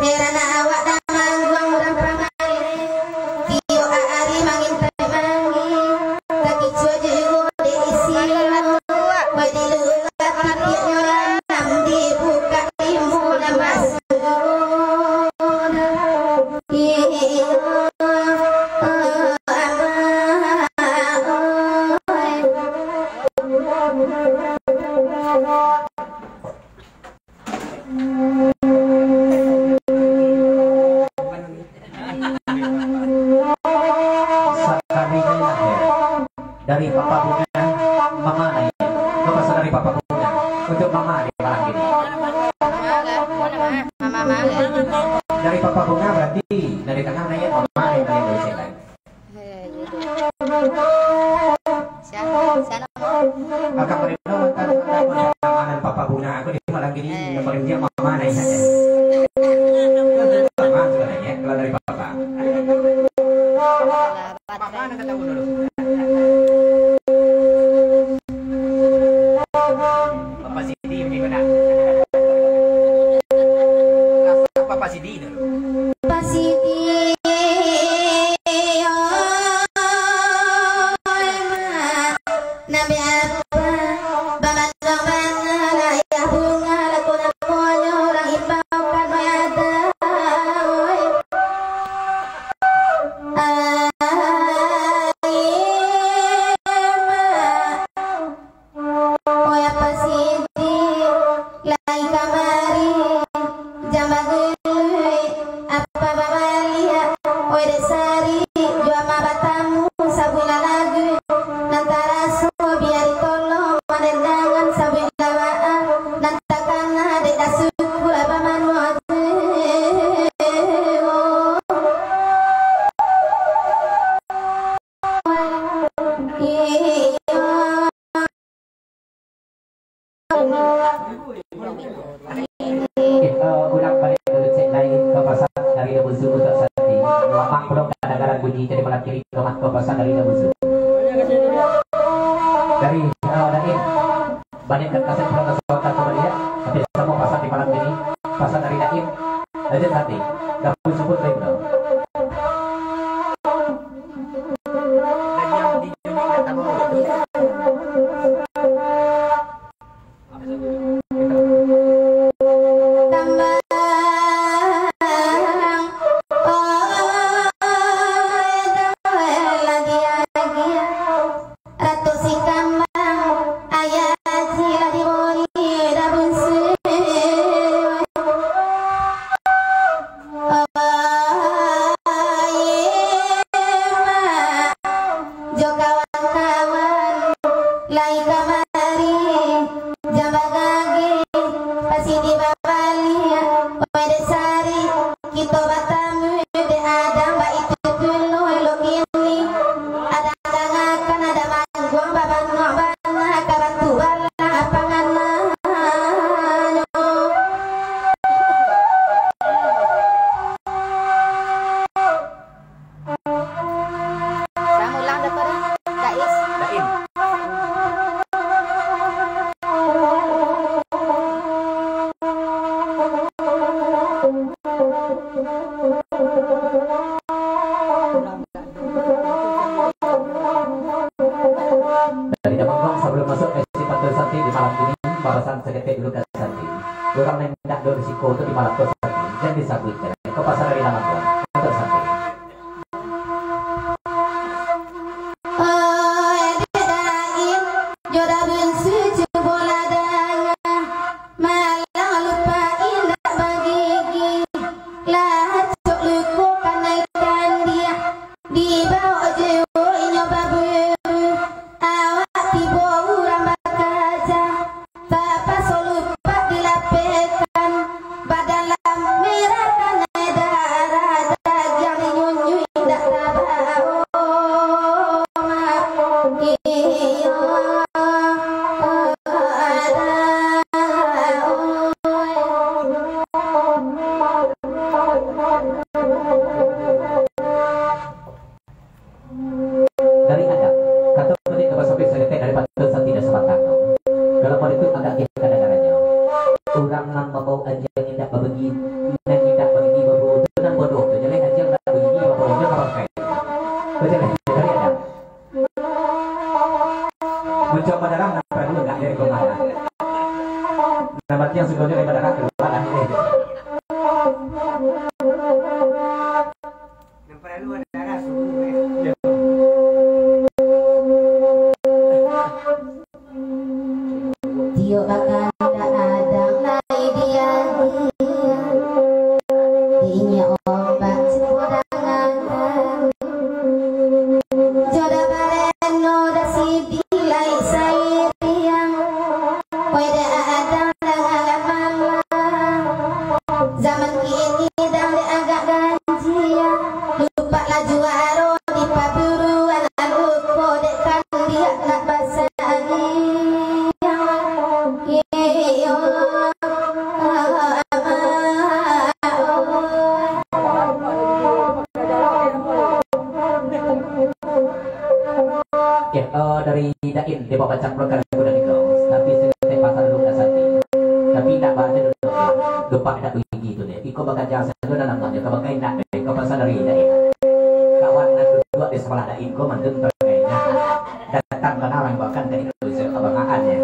Herana awak damang guang orang prangai, tiyo dari Papa Bunga Mama Naya. Kau pesan dari Papa Bunga untuk Mama di malam ini. Mama. Dari Papa Bunga berarti dari tengah Naya Mama yang paling dari saya. Kakak Merino kan Papa Bunga aku di malam ini yang paling dia Mama Naya saja. Mama sebenarnya kalau dari Papa. Mama nak tahu dulu. Papa Sidi bagaimana? Papa Sidi dulu. Papa Sidi. Ulang balik dulu cek lain ke pasar dari Dabusu untuk Santi. Lamak belum kadang-kadang bunyi jadi malam kiri rumah ke pasar dari Dabusu. Dari Dain banyak kaset pulang ke Sulawesi kembali ya. Tapi semua pasar di malam ini pasar dari Dain aja Santi. Dabusu pun baik dong. Dari Damangkong sebelum masuk ke Sipatul Santi di malam ini balasan seketik dulu ke Santi. Orang yang tidak berisiko itu di malam ke Santi dan disambut ke pasar dari Damangkong untuk Santi. Dari ada kata menit ke pasar seketik dari Patul Santi dan Sebatang. Kalau mau itu agak kita kadang-kadangnya. Orang nang mau anjing tidak berbagi, nang tidak berbagi babu itu nang bodoh. Jadi anjing tidak berbagi babu itu kapan kayak. Betul dari ada. Mencoba darah nang perlu enggak dari kemana. Nama yang sebelumnya dari darah keluar lah ini. Yang perlu ada darah subuh. Tio akan ada naik dia dinya ombak sepodangan dari Dain di bawah cak perkara kuda niko tapi sekitar pasar dulu kasati tapi tidak baca dulu lupa tidak begini itu deh iko bakal jasa dulu namanya kau bakal tidak deh kau pasar dari Dain kawan dan dua di sekolah Dain kau mantun terkayaknya datang ke narang bahkan dari itu kebangaannya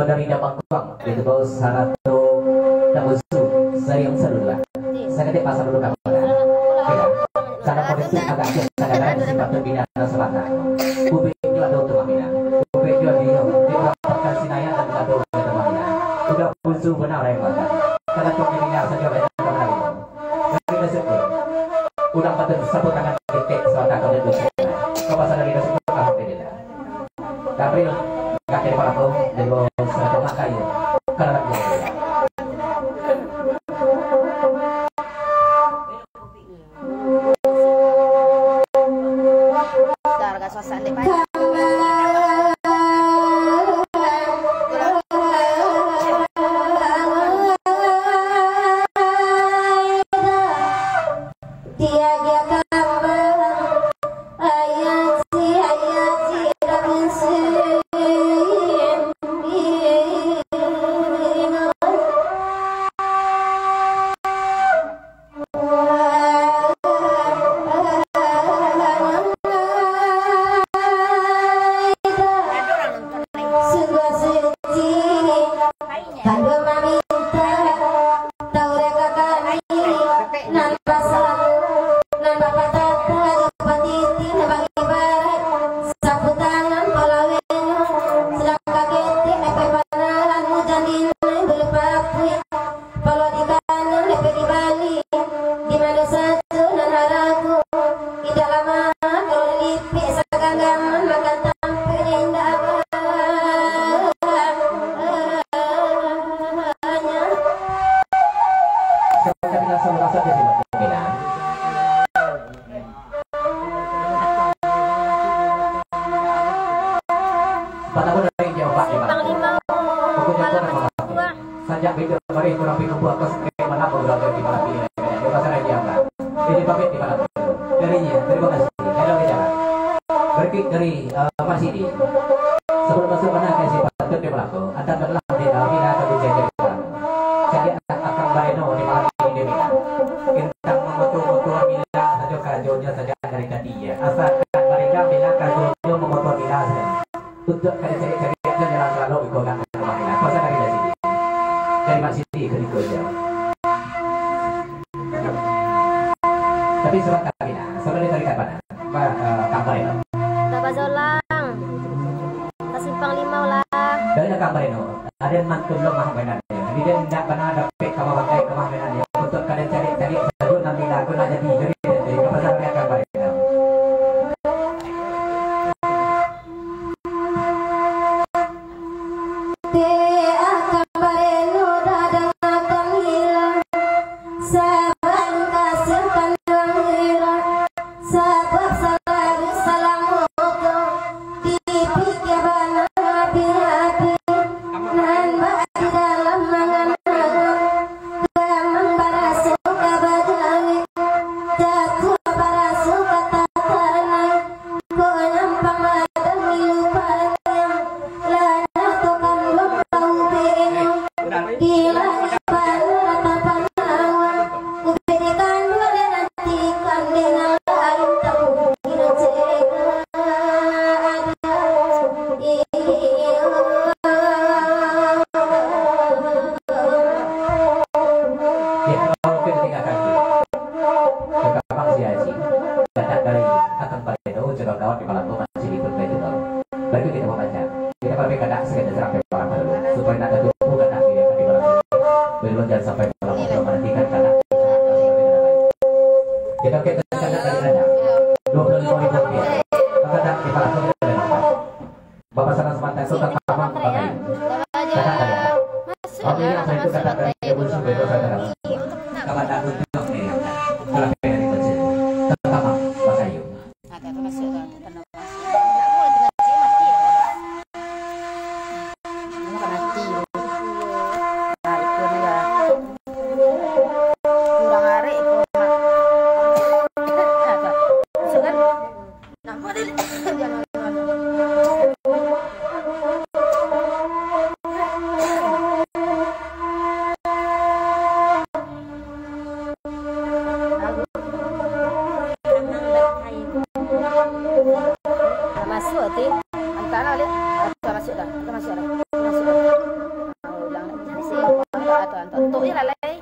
dari Damang Kuang itu bos satu tabusu saya yang seru lah. Saya nanti pasang dulu kamu. Ya, cara politik agak kadang-kadang sifat pembinaan selatan. Kubik juga ada untuk mamina. Kubik juga di perapatan sinaya dan ada untuk mamina. Udah busu benar ya pak. Karena cok dirinya saja banyak orang itu. Tapi besok udah pada satu tangan titik selatan kalau itu. Kau pasang dari besok kamu tidak. Tapi nggak dari para pun dari bos satu makai karena dia. Darga suasana baik. Sebelum masuk mana kasih patut di belakang, anda telah di dalam mina atau di jajar belakang. Jadi akan bayar di malam ini di mina. Intang memotong mina saja kajunya saja dari dia. Asalkan mereka bila kajunya memotong mina saja. Untuk cari-cari aja jalan selalu ikutkan ke rumah mina. Pasal dari sini, dari masjid ke di kerja. Tapi sebentar mina, sebenarnya dari kapan? Kabar itu. Tabazolang. Simpang 5 lah. Dari kabar itu, ada mantul lo mah benar. Jadi dia tidak pernah ada pek kamu pakai kemah benar. Untuk kalian cari satu nanti lagu nak jadi dari kepasaran kabar itu. Masuk nanti antara lihat masuk dah. Kita masuk dah. Masuk dah. untuk ya lalai.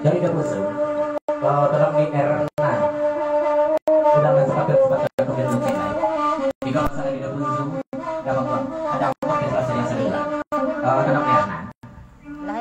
Dari Dabusu, tolong di R6 sudah kesempatan kemudian mencetak. Jika masalah di Dabusu, ada orkestrasi yang sedang.